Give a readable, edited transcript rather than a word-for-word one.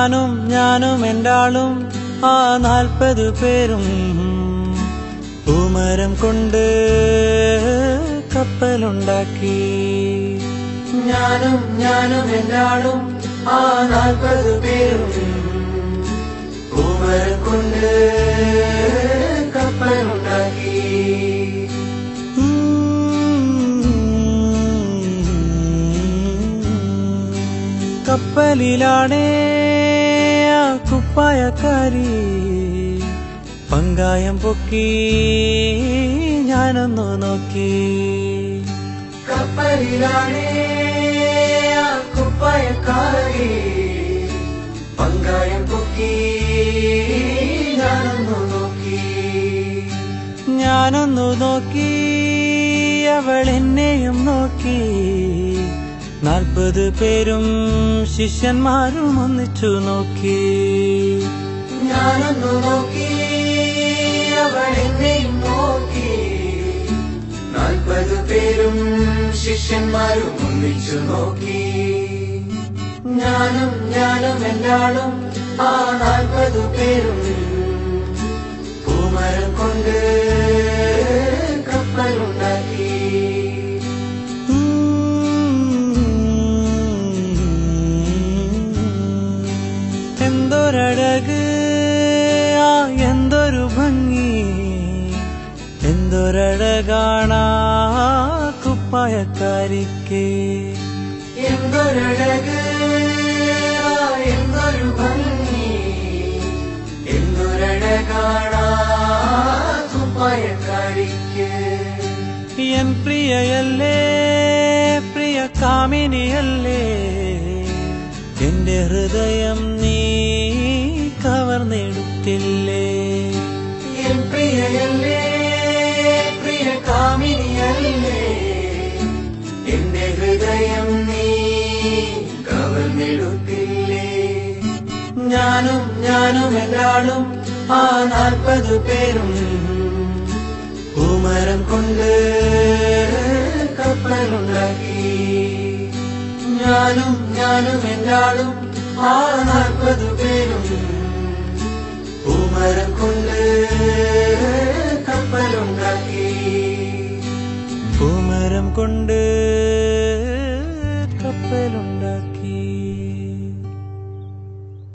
ഞാനും എന്റാളും ആ 40 പേരും പൂമരം കൊണ്ട് കപ്പലുണ്ടാക്കി. ഞാനും എന്റാളും ആ 40 പേരും പൂമരം കൊണ്ട് കപ്പലുണ്ടാക്കി. കപ്പലിലാണേ ആ കുപ്പായക്കാരി പങ്കായം പൊക്കി ഞാനൊന്നു നോക്കി. കപ്പലിലാണേ ആ കുപ്പായക്കാരി പങ്കായം പൊക്കി ഞാനൊന്നു നോക്കി. അവൾ എന്നെയും നോക്കി. 40 പേരും ശിഷ്യന്മാരും ഒന്നിച്ചു നോക്കി. ഞാനൊന്നു നോക്കി. അവൾ എന്നെയും നോക്കി. 40 പേരും ശിഷ്യന്മാരും ഒന്നിച്ചു നോക്കി. ഞാനും എന്റാളും ആ 40 പേരും പൂമരം കൊണ്ട് കപ്പലുണ്ടാക്കി. എന്തൊരഴക് ആ എന്തൊരു ഭംഗി, എന്തൊരഴകാണാ കുപ്പായക്കാരിക്ക്. എന്തൊരഴക് എന്തൊരു ഭംഗി, എന്തൊരഴകാണാ കുപ്പായക്കാരിക്ക്. എൻ പ്രിയയല്ലേ, പ്രിയ കാമിനിയല്ലേ, എന്റെ ഹൃദയം നീ കവർന്നെടുത്തില്ലേ. എൻ പ്രിയയല്ലേ, പ്രിയ കാമിനിയല്ലേ, എന്റെ ഹൃദയം നീ കവർന്നെടുത്തില്ലേ. ഞാനും എന്റാളും ആ 40 പേരും പൂമരം കൊണ്ട് കപ്പലുണ്ടാക്കി. ഞാനും എന്റാളും ആ 40 പേരും പൂമരം കൊണ്ട്